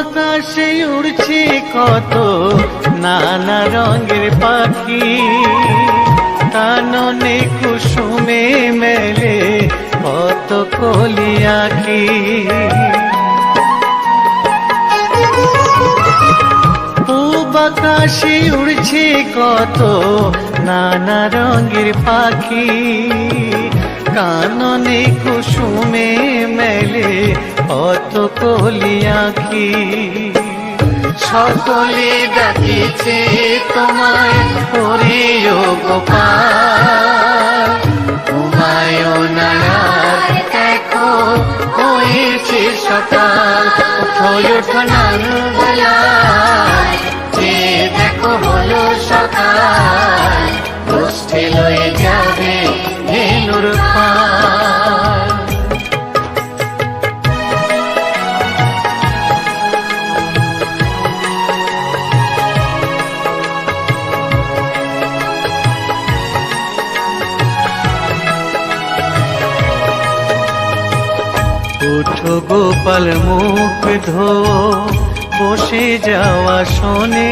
আকাশে উড়ছে কত নানা রঙের পাখি, কাননে কুসুমে মেলে কত কলি আঁখি। পূব আকাশে উড়ছে কত নানা রঙের পাখি, কাননে কুসুমে মেলে কত কলি আঁখি। সকলে ডাকিছে তোমায় ওরে ও গোপাল, ঘুমায়ো না আর দেখো হয়েছে সকাল। ওঠো ওঠো নানবেলায়, যে দেখো হলো সকাল, গোষ্ঠী লয়ে যাবে ধেনুর পাল। ওঠো গোপাল মুখ ধো, বসে যাওয়া শোনে,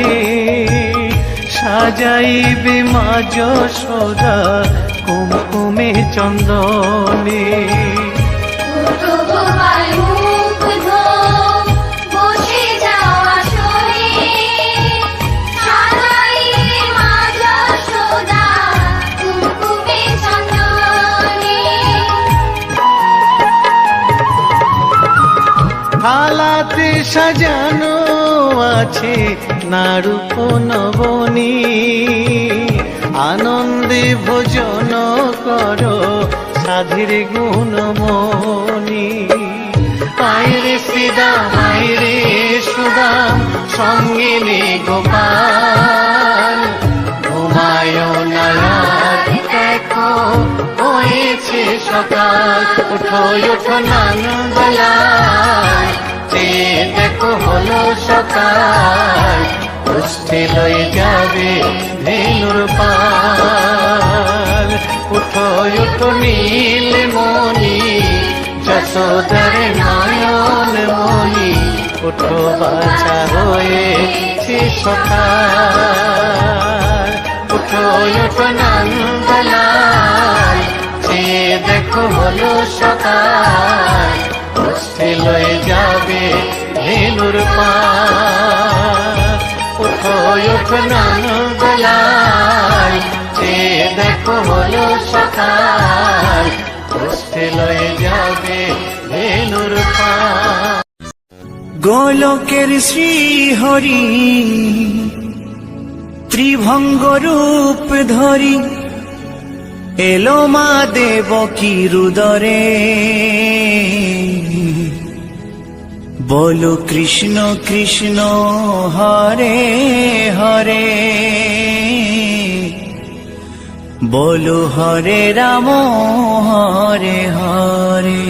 সাজাইবে মা যশোদা কুমকুমে চন্দনে। থালাতে সাজানো আছে নারূপ নবনী, আনন্দে ভোজন করো সাধীর গুণমণি। আইরে শ্রীদাম আইরে সুদাম, সঙ্গে নে গোপাল, ঘুমায়ো না আর দেখো হয়েছে সকাল। ওঠো ওঠো নানবেলায়, যে দেখো হলো সকাল, গোষ্ঠী লয়ে যাবে ধেনুর পাল। উঠো উঠো নীলমণি, যশোদার নয়ন মণি, উঠো বাছা হয়েছে সকাল। উঠো উঠো নানবেলায়, যে দেখো হলো সকাল, গোষ্ঠী লয়ে যাবে ধেনুর পাল। উঠো উঠো নানবেলায়, যে দেখো হলো সকাল, গোষ্ঠী লয়ে যাবে ধেনুর পাল। গোলকের শ্রীহরি ত্রিভঙ্গ রূপ ধরি, এলো মা দেবকী রুদরে। বলো কৃষ্ণ কৃষ্ণ হরে হরে, বলো হরে রাম হরে হরে।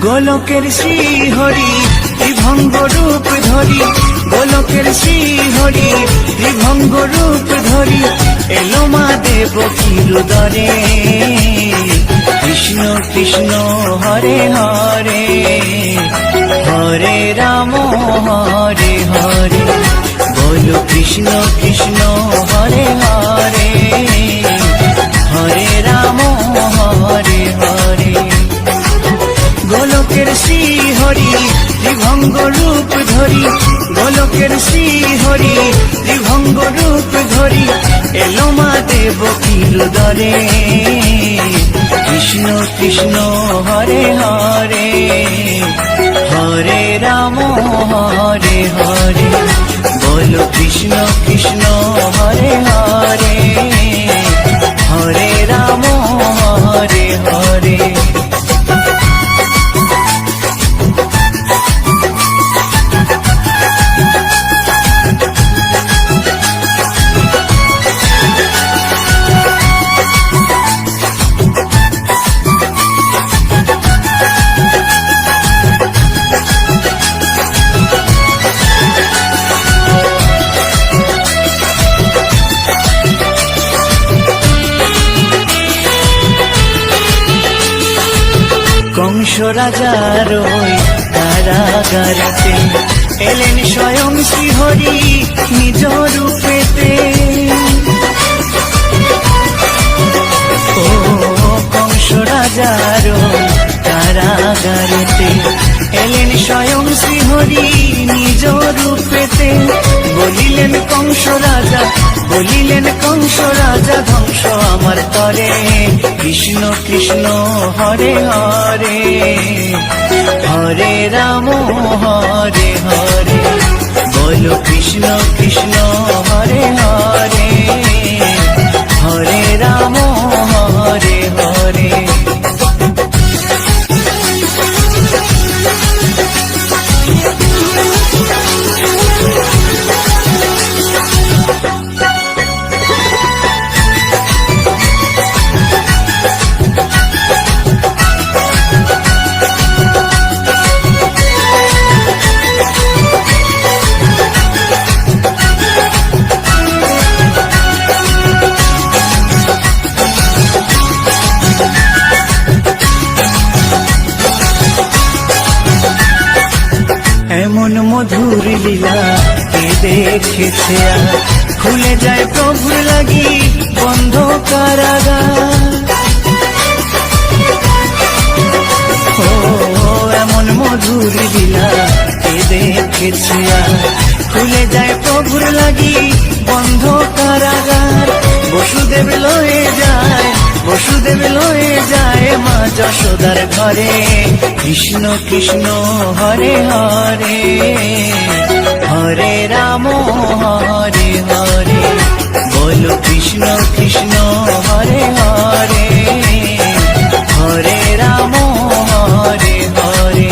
গোলকের শ্রীহরি ত্রিভঙ্গ রূপ ধরি, গোলকের শ্রীহরি ত্রিভঙ্গ রূপ ধরি, এলো মা দেবকী রুদরে। কৃষ্ণ কৃষ্ণ হরে হরে, হরে রাম হরে হরে। বলো কৃষ্ণ কৃষ্ণ হরে হরে, হরে রাম হরে হরে। গোলকের শ্রীহরি ত্রিভঙ্গ রূপ ধরি, গোলকের শ্রীহরি ত্রিভঙ্গ রূপ ধরি, এলো মা দেবকী রুদরে। কৃষ্ণ কৃষ্ণ হরে হরে, হরে রাম হরে হরে। বলো কৃষ্ণ কৃষ্ণ হরে হরে, হরে রাম হরে হরে। রাজার ওই কারাগারেতে এলেন স্বয়ং শ্রীহরি নিজ রূপেতে। ও কংস রাজার ওই কারাগারেতে এলেন স্বয়ং শ্রীহরি নিজ রূপেতে। বলিলেন কংস রাজা, বলিলেন কংস রাজা, ধ্বংস আমার তরে। কৃষ্ণ কৃষ্ণ হরে হরে, হরে রাম হরে হরে। বলো কৃষ্ণ কৃষ্ণ হরে হরে, হরে রাম হরে হরে। এমন মধুর লীলা কে দেখেছে আর, খুলে যায় প্রভুর লাগি বন্ধ কারাগার। ও এমন মধুর লীলা কে দেখেছে আর, খুলে যায় প্রভুর লাগি বন্ধ কারাগার। বসুদেব লয়ে যায়, বসুদেব লয়ে যায় মা যশোদার ঘরে। কৃষ্ণ কৃষ্ণ হরে হরে, হরে রাম হরে হরে। বলো কৃষ্ণ কৃষ্ণ হরে হরে, হরে রাম হরে হরে।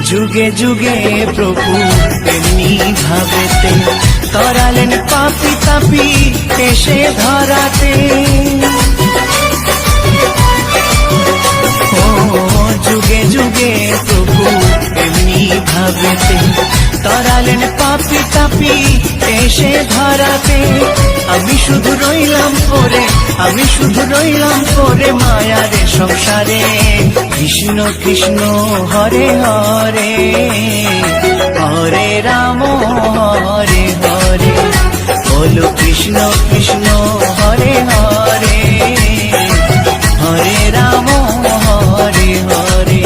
যুগে যুগে প্রভু এমনি ভাবেতে তরালেন পাপি তাপি এসে ধরাতে। ও যুগে যুগে প্রভু এমনি ভাবেতে তরালেন পাপি তাপি এসে ধরাতে। আমি শুধু রইলাম পরে, আমি শুধু রইলাম পরে মায়ারে সংসারে। কৃষ্ণ কৃষ্ণ হরে হরে, হরে রাম হরে হরে। বলো কৃষ্ণ কৃষ্ণ হরে হরে, হরে রাম হরে হরে।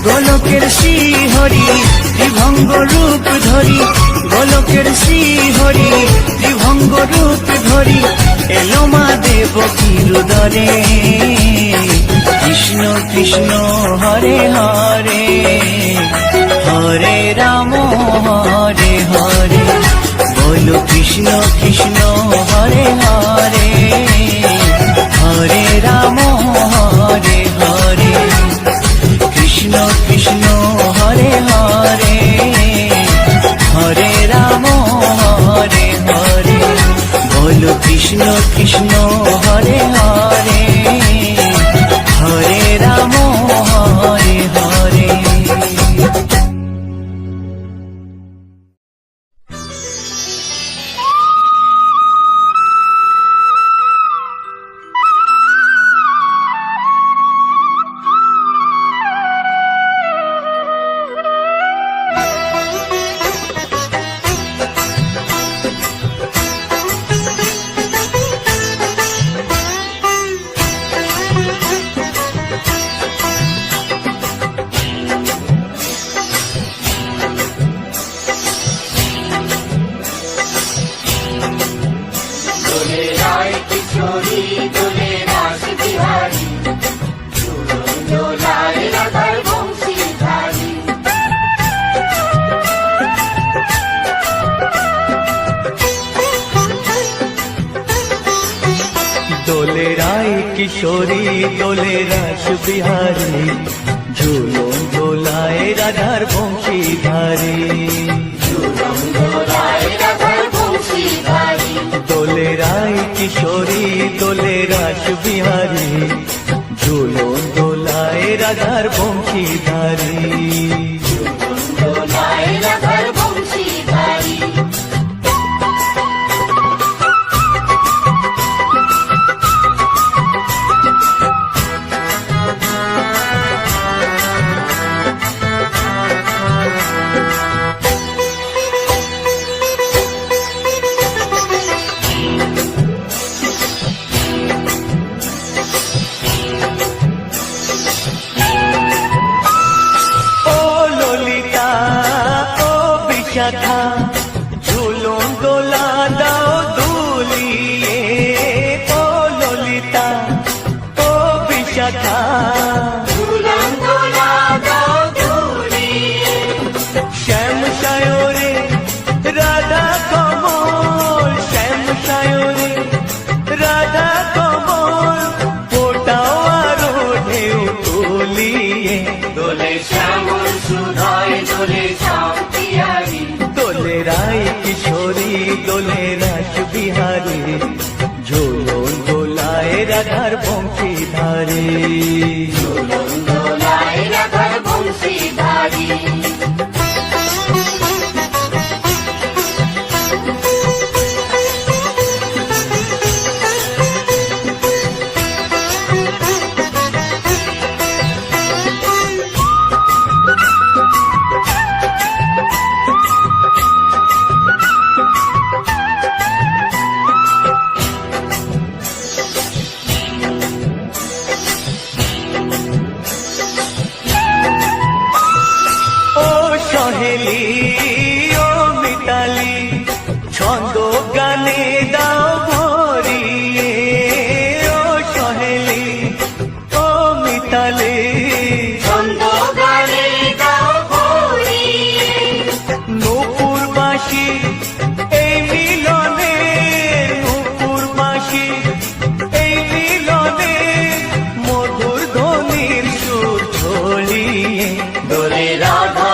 গোলকের শ্রী হরি ত্রিভঙ্গ রূপ ধরি, গোলকের শ্রী হরি ত্রিভঙ্গ রূপ ধরি এলো মা দেবকীর উদরে। কৃষ্ণ কৃষ্ণ হরে হরে, হরে রাম হরে হরে। বলো কৃষ্ণ কৃষ্ণ হরে হরে, হরে রাম হরে হরে। কৃষ্ণ কৃষ্ণ হরে হরে, হরে রাম হরে হরে। বলো কৃষ্ণ কৃষ্ণ হরে হরে, হরে রাম হরে হরে। দোলে রায় কিশোরী দোলে রাস বিহারী ঝুলন দোলায় রাধার বংশীধারী দোলে রায় কিশোরী দোলে রাস বিহারী ঝুলন দোলায় রাধার বংশীধারী বিশাখা ঝুলন দোলা দাও দুলিয়ে ও ললিতা ও বিশাখা ঝুলন দোলা দাও দুলিয়ে শ্যাম সায়রে রাধা কমল শ্যাম সায়রে রাধা কমল ফোটাও আরো ঢেউ তুলিয়ে দোলে শ্যামল সুধায় দোলে দোলে রায় কিশোরী দোলে রাস বিহারী ঝুলন দোলায় রাধার বংশীধারী ঝুলন দোলায় রাধার বংশীধারী সহেলি ও মিতালি ছন্দ গানে দাও ভরিয়ে ও সহেলি ও মিতালি ছন্দ গানে দাও ভরিয়ে নূপুর বাঁশি এই মিলনে নূপুর বাঁশি এই মিলনে মধুর ধ্বনির সুর ছড়িয়ে দোলে রাধা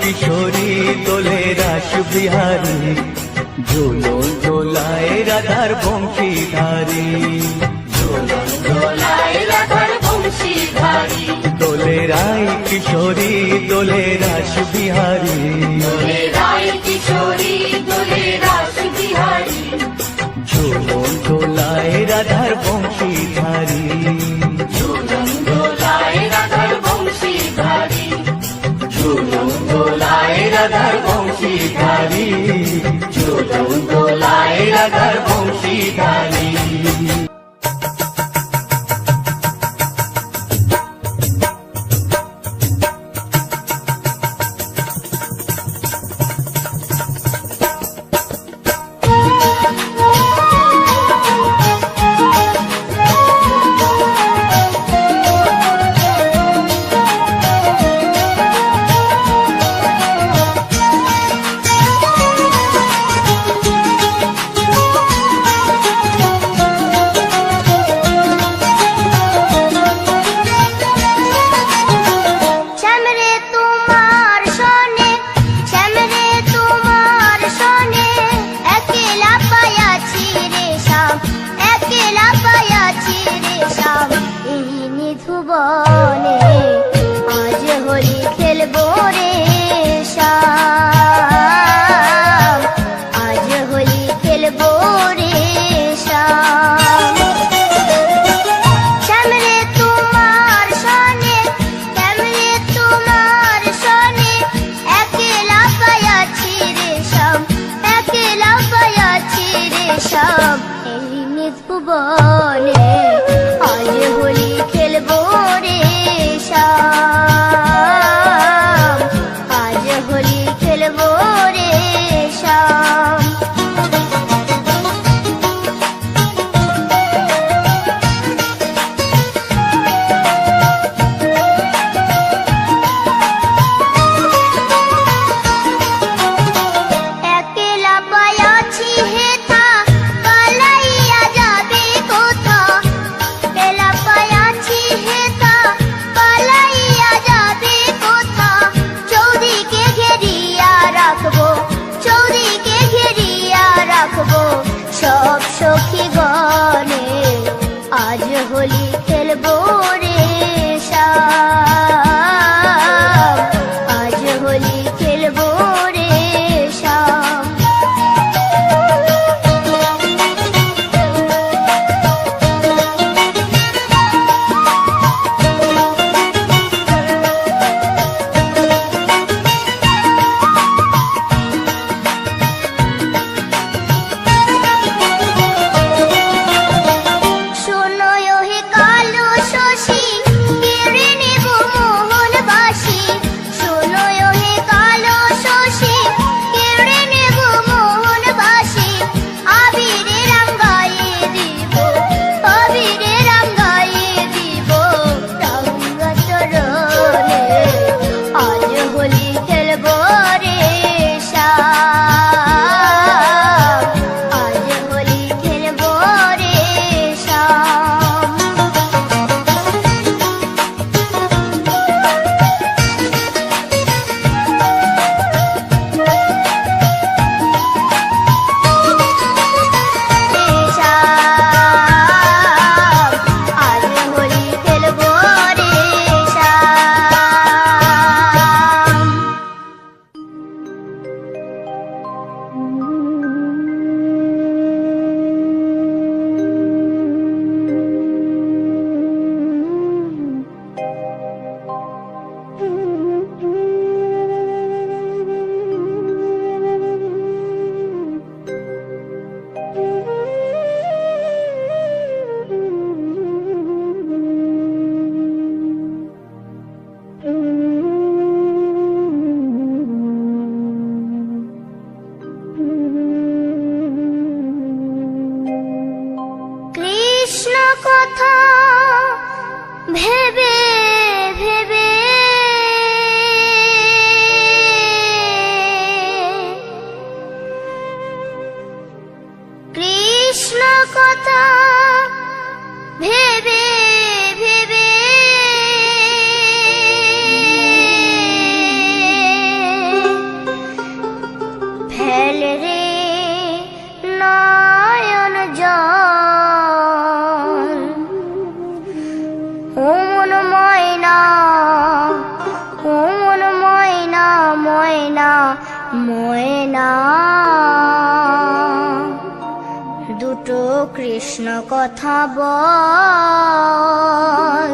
কিশোরী দোলে রাস বিহারী ঝুলন দোলায় রাধার বংশীধারী ঝুলন দোলায় রাধার বংশীধারী দোলে রায় কিশোরী দোলে রাস বিহারী দোলে রায় কিশোরী দোলে রাস বিহারী ঝুলন দোলায় রাধার বংশীধারী ঝুলন দোলায় রাধার বংশীধারী ঝুলন দোলায় রাধার বংশীধারী ঝুলন দোলায় রাধার বংশীধারী ভুবনে আজ হোলি খেলবো রে শ্যাম, আজ হোলি খেলবো রে শ্যাম। শ্যাম রে তোমার সনে, শ্যাম রে তোমার সনে, একলা পায়াছি রে শ্যাম, একলা পায়াছি রে শ্যাম। এই নিজ ভুবনে আজ হোলি খেলবো রে শ্যাম, আজ হোলি খেলবো রে শ্যাম। একলা পায়াছি হে সব সখী গণে আজ হোলি খেলবো রে শ্যাম, আজ হোলি খেলবো রে শ্যাম। শোনো হে কালো শশী কেড়ে নেব মোহনবাসী, শোনো হে কালো শশী কেড়ে নেব মোহনবাসী। আবিরে রাঙ্গায়ে দিব, আবিরে রাঙ্গায়ে দিব রাঙ্গা চরণে, আজ হোলি খেলবো রে শ্যাম, আজ হোলি খেলবো রে শ্যাম। আজ হোলি খেলবো রে শ্যাম। কৃষ্ণ কথা ভেবে ভেবে কৃষ্ণ কথা ভেবে ভেবে ফেল রে নয়ন জল, ও মন ময়না, ও মন ময়না, ময়না ময়না। দুটো কৃষ্ণ কথা বল,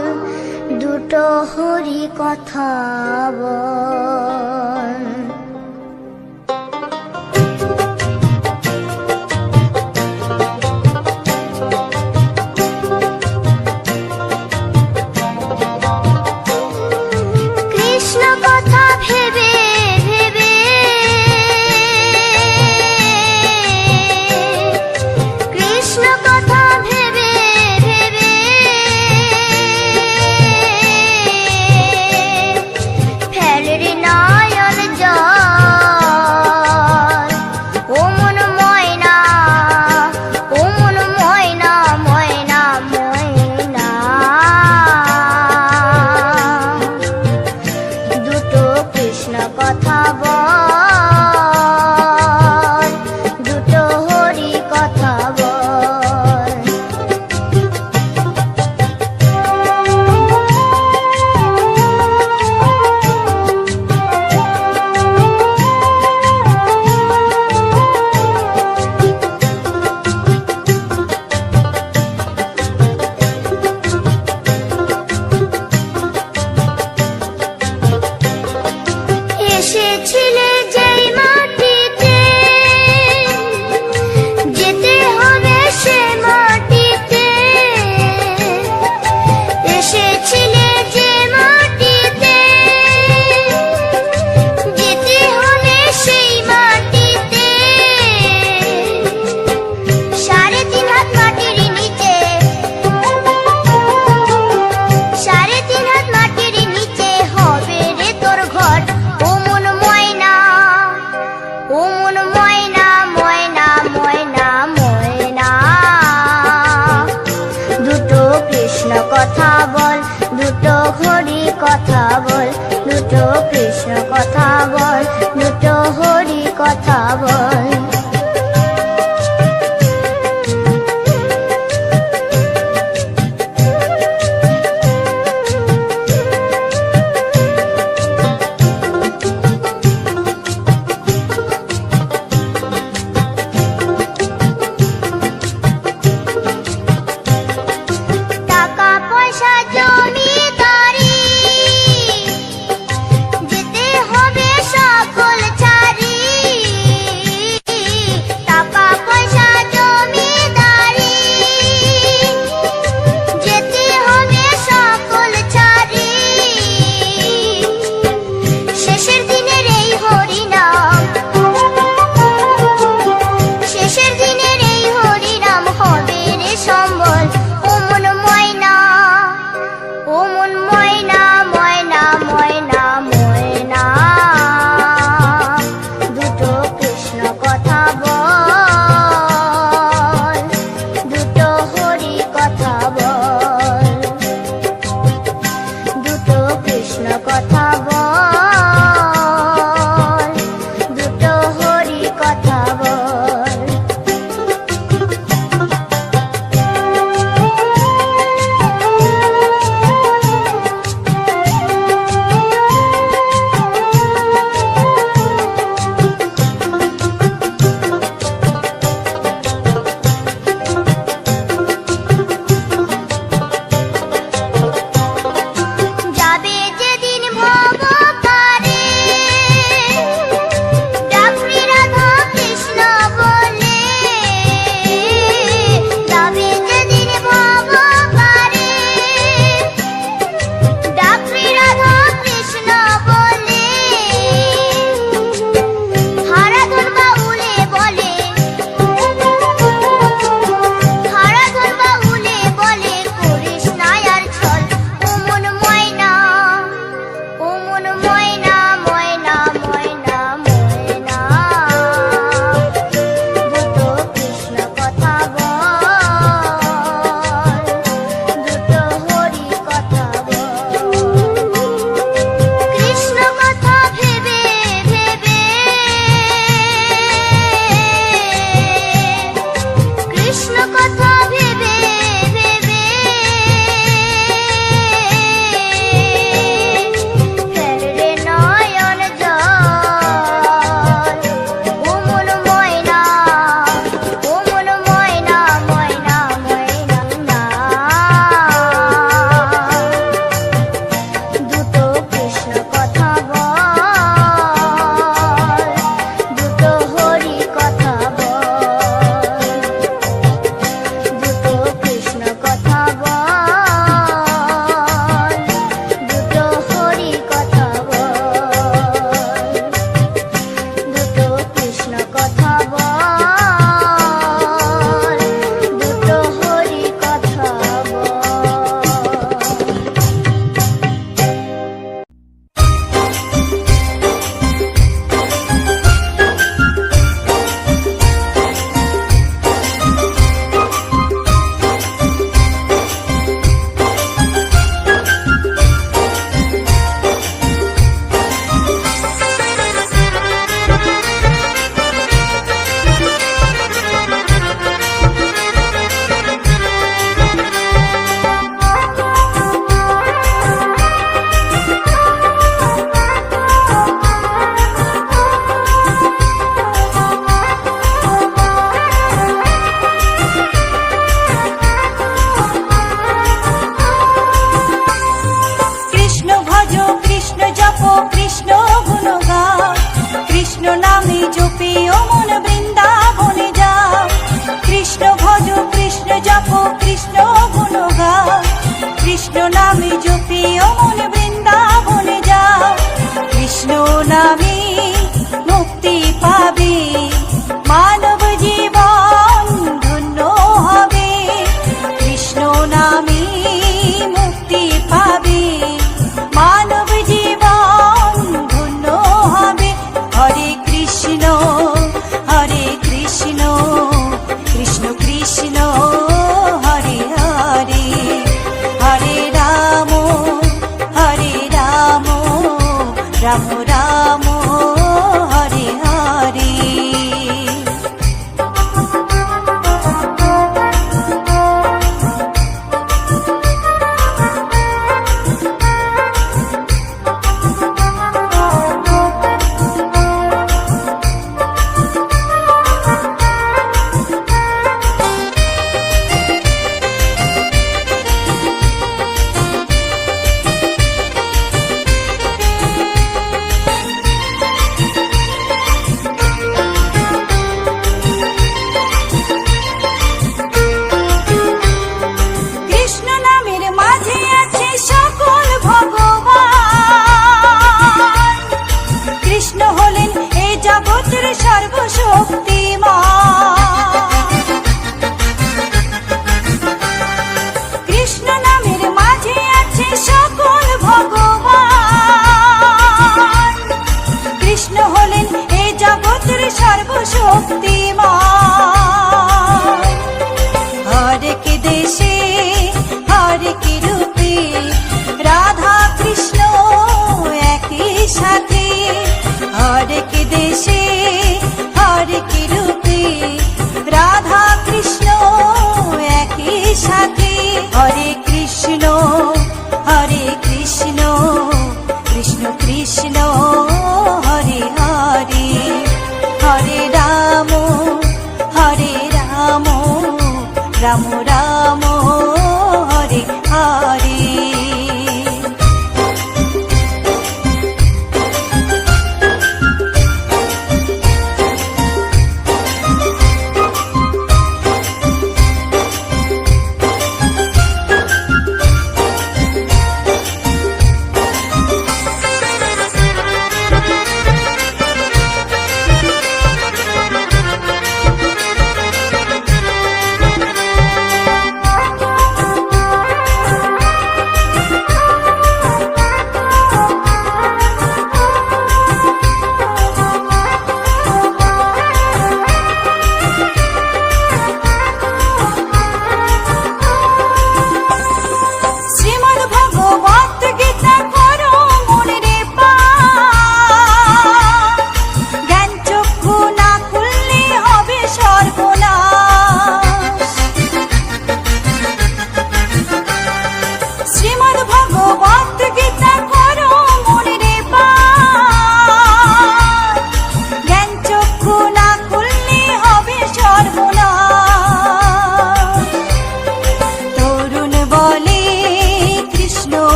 দুটো হরি কথা বল। কৃষ্ণ কথা ভেবে ভেবে কৃষ্ণ কথা ভেবে ভেবে ফেল রে নয়ন জল, ও মন ময়না, ও মন ময়না, ময়না ময়না। দুটো কৃষ্ণ কথা বল, দুটো হরি কথা বল। এসেছিলে যেই মাটিতে, যেতে হবে সে মাটিতে। এসেছিলে যে মাটিতে, যেতে হবে সেই মাটিতে। 3.5 হাত মাটির নিচে, 3.5 হাত মাটির নিচে হবে রে তোর ঘর। ও মন ময়না, ও মন ময়না, ময়না ময়না ময়না। দুটো কৃষ্ণ কথা বল, দুটো হরি কথা বল, দুটো কৃষ্ণ কথা বল, দুটো হরি কথা বল।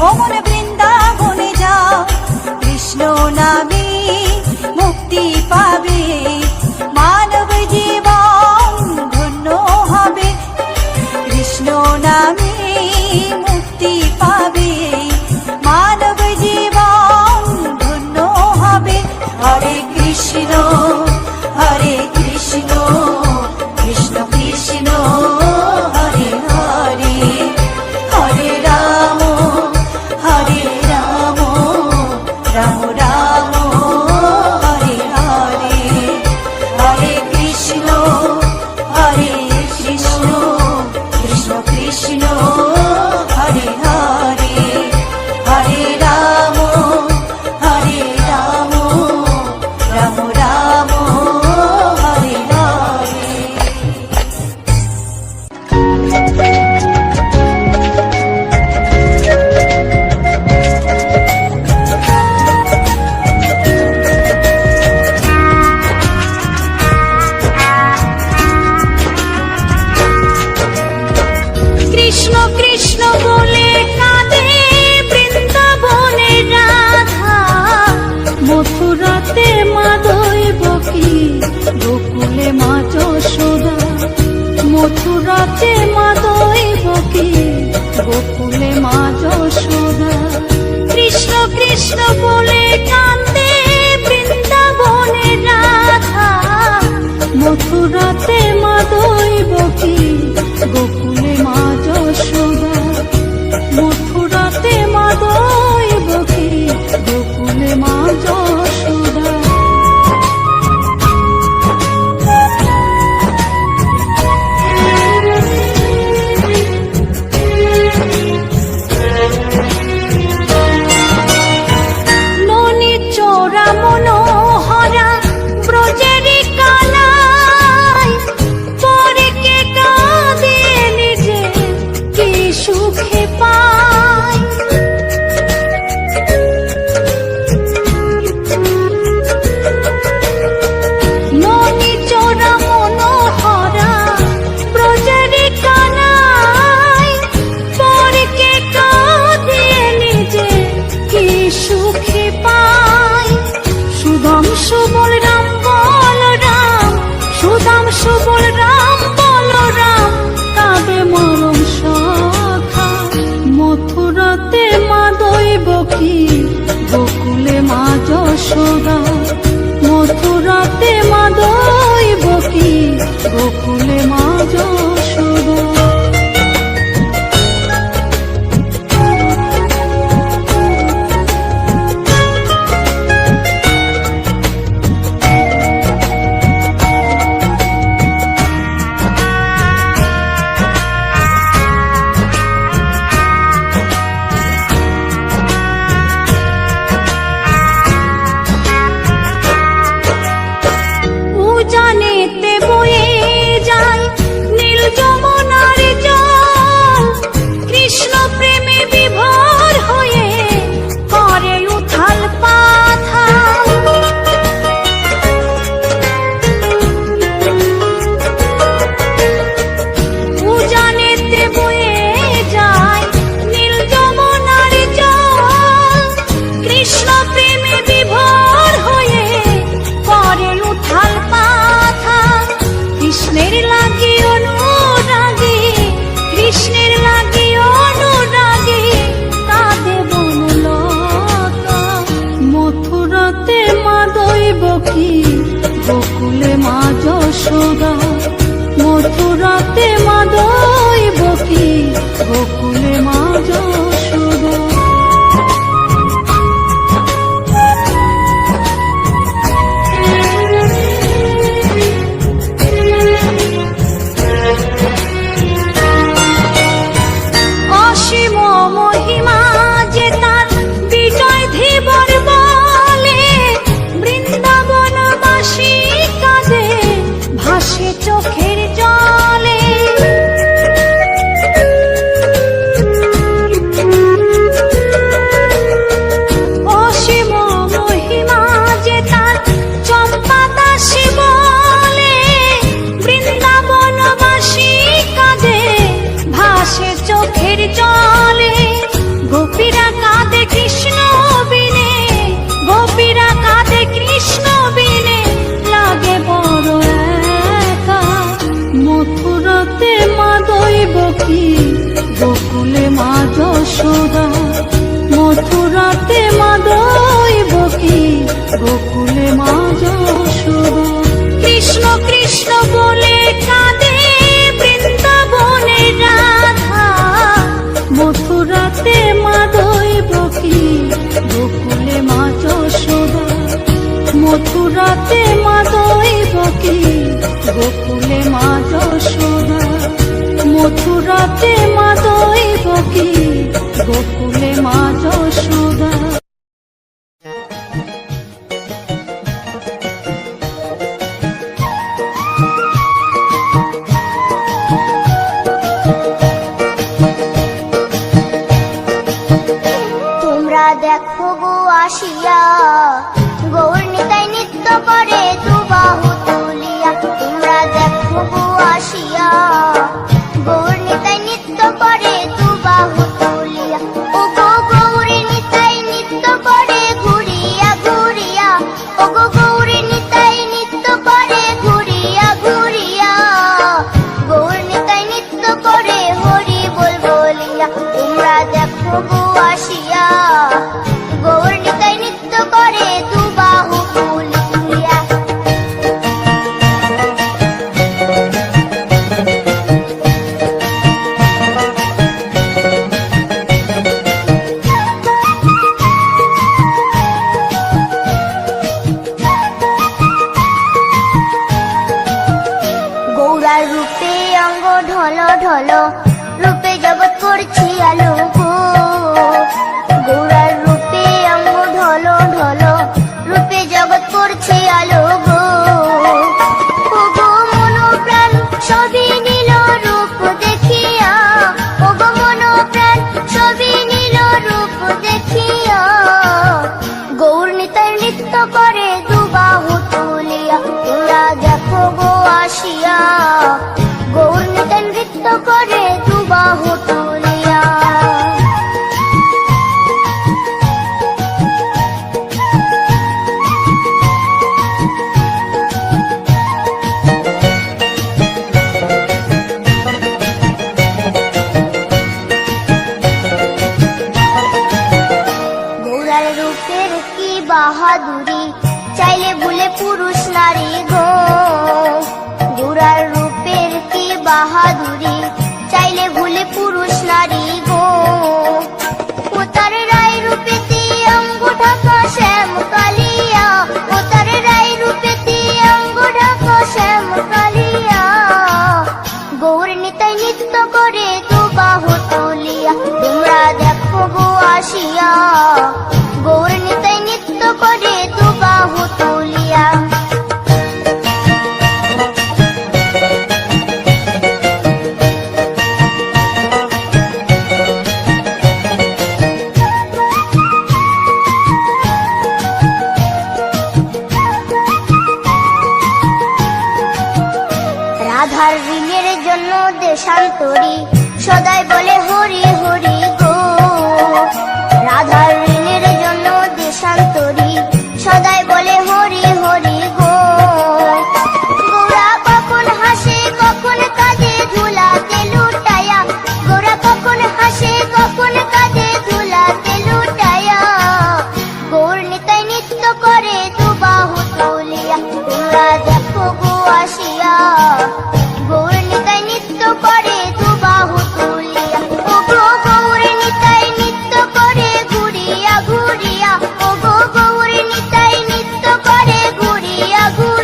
অমন বৃন্দাবনে যাও, কৃষ্ণ নামে মুক্তি পাবে, মানব জীবন ধন্য হবে। কৃষ্ণ নামে মুক্তি পাবে, মানব জীবন ধন্য হবে। হরে কৃষ্ণ হরে কৃষ্ণ, কৃষ্ণ কৃষ্ণ হরে হরে, হরে রাম রাম রাম হরে হরে। হরে কৃষ্ণ কৃষ্ণ কৃষ্ণ হরে হরে, হরে রাম রাম রাম হরে হরে। কৃষ্ণ কৃষ্ণ বলে কাঁদে বৃন্দাবনের রাধা, মথুরাতে মা দৈবকী, গোকুলে মা যশোদা। মথুরাতে মা দৈবকী, গোকুলে মা যশোদা। কৃষ্ণ কৃষ্ণ বলে কাঁদে বৃন্দাবনের রাধা, মথুরাতে মা দৈবকী, গোকুলে মা যশোদা। মথুরাতে মা দৈবকী, গোকুলে মা যশোদা। ননি চোরা মনোহরা ব্রজেরি কানাই, পরে কে কাঁদে নিজে কি সুখে পায়। ননি চোরা মনোহরা ব্রজেরি কানাই, পরে কে কাঁদে নিজে কি সুখে পায়। সুদাম সুবল রাম বল রাম, সুদাম সুবল রাম বল রাম, কাঁদে মরম সখা। মথুরাতে মা দৈবকী, গোকুলে মা যশোদা। মথুরাতে মা দৈবকী, গোকুলে মা যশোদা। উজানেতে বয়ে যায় নীল যমুনার জল, কৃষ্ণ প্রেমে বিভোর হয়ে করে উথাল পাথাল। উজানেতে বয়ে যায় নীল যমুনার জল, কৃষ্ণ প্রেমে বিভোর হয়ে করে উথাল পাথাল। কৃষ্ণের লাগি অনুরাগী, কৃষ্ণের লাগি অনুরাগী, কাঁদে বনলতা। মথুরাতে মা দৈবকী, গোকুলে মা যশোদা। মথুরাতে মা দৈবকী, গোকুলে মা যশোদা। অসীম মহিমা যে তার বিজয় ধীবর বলে, বৃন্দাবনবাসী কাঁদে ভাসে চোখের জলে। গোপীরা দইব কি গোকুলে মা যশোদা, মথুরাতে মা দইব কি গোকুলে মা যশোদা। কৃষ্ণ কৃষ্ণ বলে কাঁদে বৃন্দাবনে রাধা, মথুরাতে মা দইব কি গোকুলে মা যশোদা, মথুরাতে মা দইব কি গোকুলে মা যশোদা, মথুরাতে মা দইব কি গোকুলে মা যশোদা। তোমরা দেখো গো আসিয়া গৌর নিতাই নৃত্য করে দুবাহু তুলিয়া। তোমরা দেখো গো আসিয়া গৌর নিতাই নৃত্য করে দুবাহু তুলিয়া। ও গো গৌরী নিতাই নৃত্য করে ঘুরিয়া ঘুরিয়া, ও গো গৌরী নিতাই নৃত্য করে ঘুরিয়া ঘুরিয়া, গৌর নিতাই নৃত্য করে হরি বল বলিয়া। তোমরা দেখো গো আসিয়া গৌর নিতাই নৃত্য করে দুবাহু তুলিয়া। গৌরার রূপে অঙ্গ ঢল ঢল, রূপে জগৎ করছি আলো গো। গৌরার রূপে অঙ্গ ঢল ঢল, রূপে জগৎ করছি আলো গো। ও গো মন প্রাণ সবই নীল রূপ দেখিয়া, ও গো মন প্রাণ সবই নীল রূপ দেখিয়া, গৌর নিতাই নৃত্য করে দুবাহু তুলিয়া। তোমরা দেখো গো আসিয়া গৌর নিতাই নৃত্য করে দুবাহু তুলিয়া। গৌরার রূপের কি বাহাদুরি, চাইলে ভুলে পুরুষ নারী গো। গৌরার রূপের কি বাহাদুরি, চাইলে ভুলে পুরুষ নারী গো। ও তার রায় রূপেতে অঙ্গ ঢাকা শ্যাম কালিয়া, ও তার রায় রূপেতে অঙ্গ ঢাকা শ্যাম কালিয়া, গৌর নিতাই নৃত্য করে দুবাহু তুলিয়া। তোমরা দেখো গো আসিয়া গৌর নিতাই নৃত্য করে দুবাহু তুলিয়া। রাধার ঋণের জন্য দেশান্তরী সদাই বলে হরি হরি গো। রাধার ঋণের জন্য দেশান্তরী সদাই বলে হরি হরি গো। গৌরা কখন হাসে কখন কাঁদে ধুলাতে লুটায়া, গৌরা কখন হাসে কখন কাঁদে ধুলাতে লুটায়া, গৌর নিতাই নৃত্য করে দুবাহু তুলিয়া। তোমরা দেখো গো আসিয়া গৌর নিতাই নৃত্য করে দুবাহু তুলিয়া। ও গো গৌর নিতাই নৃত্য করে ঘুরিয়া ঘুরিয়া, ও গো গৌর নিতাই নৃত্য করে ঘুরিয়া ঘুরিয়া।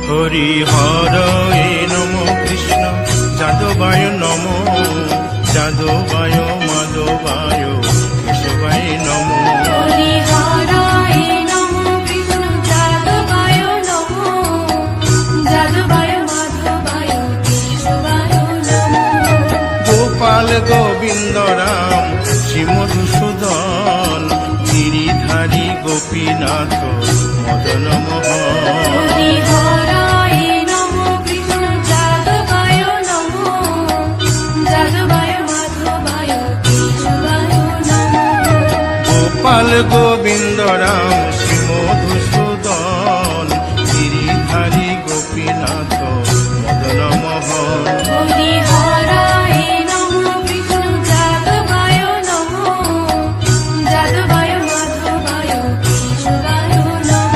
হরি হরয়ে নম কৃষ্ণ যাদবায় নম যাদবায় মাধবায় কেশবায় নম হরি হরায় নমঃ কৃষ্ণ যাদবায় নমঃ যাদবায় মাধবায় কেশবায় নমঃ গোপাল গোবিন্দ রাম শ্রী মধুসূদন গিরিধারী গোপীনাথ মদন মোহন হরি হরায় নমঃ কৃষ্ণ যাদবায় নমঃ যাদবায় মাধবায় কেশবায় নমঃ গোপাল গোবিন্দ রাম শ্রী মধুসূদন গিরিধারী গোপীনাথ মদন মোহন হরি হরায় নমঃ কৃষ্ণ যাদবায় নমঃ যাদবায় মাধবায় কেশবায় নমঃ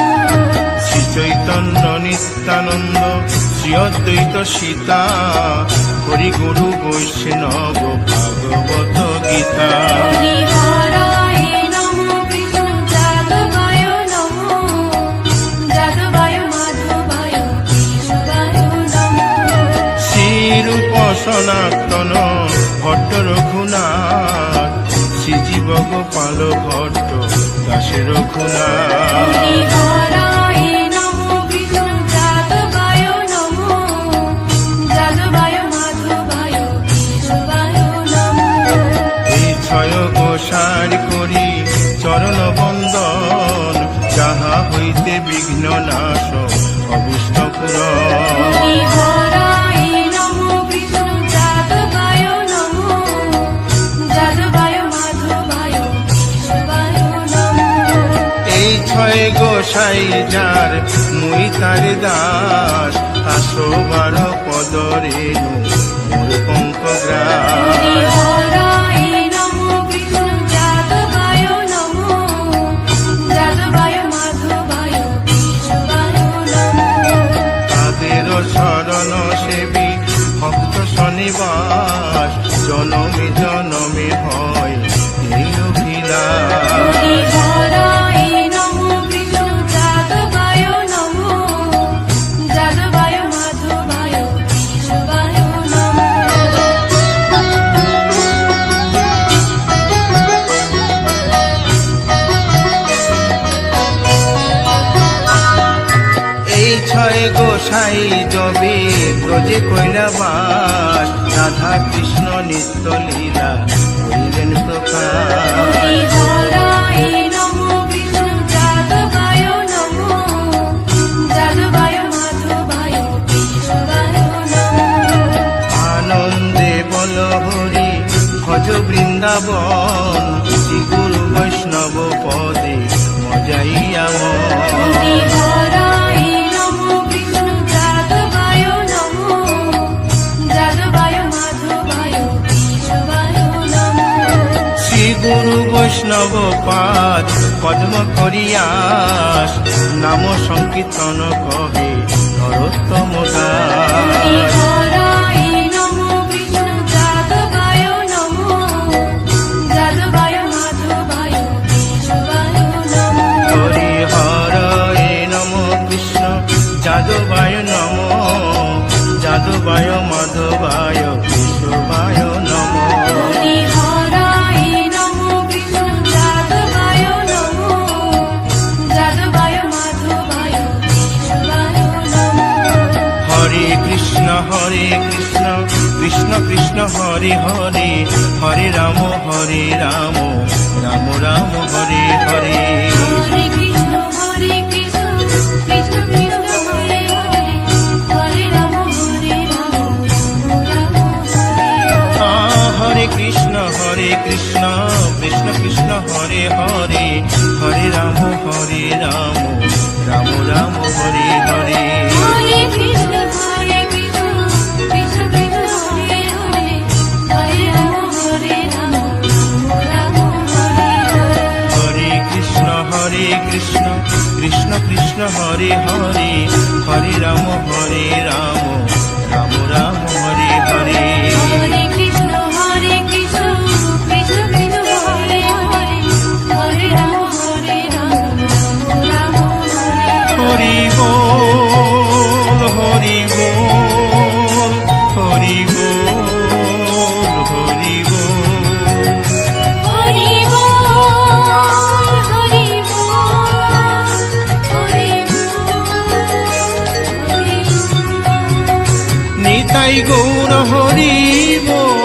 শ্রী চৈতন্য নিত্যানন্দ শ্রী অদ্বৈত সীতা হরি গুরু বৈষ্ণব ভাগবত গীতা হরি হরায় নমঃ কৃষ্ণ যাদবায় নমঃ যাদবায় মাধবায় কেশবায় নমঃ শ্রীরূপ সনাতন ভট্ট রঘুনাথ শ্রীজীব গোপাল ভট্ট দাসে রঘুনাথ হরি হরায় নমঃ কৃষ্ণ যাদবায় নমঃ যাদবায় মাধবায় কেশবায় নমঃ এই ছয় গোসার করি চরণ বন্দন যাহা হইতে বিঘ্ন নাশ অভীষ্ট পুরন হরি হরায় নমঃ কৃষ্ণ যাদবায় নমঃ যাদবায় মাধবায় কেশবায় নমঃ এই ছয় গোসাই যার মুই তার দাস আসো বার পদরে মোর পঙ্কগ্রাস হরি হরায় নমঃ কৃষ্ণ যাদবায় নমঃ যাদবায় মাধবায় কেশবায় নমঃ তাদের শরণ সেবী ভক্ত শনিবাস জনমে জনমে হয় এই অভিলাষ হরি হরায় নমঃ কৃষ্ণ যাদবায় নমঃ যাদবায় মাধবায় কেশবায় নমঃ এই ছয় গোসাই যবে ব্রজে কৈলাবাস রাধা কৃষ্ণ নিত্য লীলা করিলেন প্রকাশ হরি হরায় নমঃ কৃষ্ণ যাদবায় নমঃ যাদবায় মাধবায় কেশবায় নমঃ আনন্দে বল হরি ভজ বৃন্দাবন শ্রী গুরু বৈষ্ণব পদে মজাইয়া হরি হরায় নমঃ কৃষ্ণ যাদবায় নমঃ যাদবায় মাধবায় কেশবায় নমঃ শ্রী গুরু বৈষ্ণব পাদ পদ্ম করিয়াস নাম সংকীর্তন কহে নরোত্তম হরি দাস হরায় নমঃ কৃষ্ণ যাদবায় নমঃ যাদবায় মাধবায় কেশবায় নমঃ হরি হরে নম কৃষ্ণ যাদবায় নম যাদবায় মাধবায় কেশবায় নম হরি হরায় নমঃ কৃষ্ণ যাদবায় নমঃ যাদবায় মাধবায় কেশবায় নমঃ হরে কৃষ্ণ কৃষ্ণ কৃষ্ণ হরে হরে হরে রাম রাম রাম হরে হরে হরে কৃষ্ণ কৃষ্ণ কৃষ্ণ হরে হরে হরে রাম রাম হরে কৃষ্ণ কৃষ্ণ কৃষ্ণ হরে হরে হরে রাম রাম রাম হরে হরে হরে কৃষ্ণ কৃষ্ণ কৃষ্ণ কৃষ্ণ হরে হরে হরে রাম রাম হরে হরে হরে কৃষ্ণ কৃষ্ণ কৃষ্ণ হরে হরে হরে রাম রাম রাম হরে হরে হরে কৃষ্ণ কৃষ্ণ কৃষ্ণ কৃষ্ণ হরে হরে হরে রাম রাম রাম হরে হরে হরি বল নিতাই গৌর হরি বল।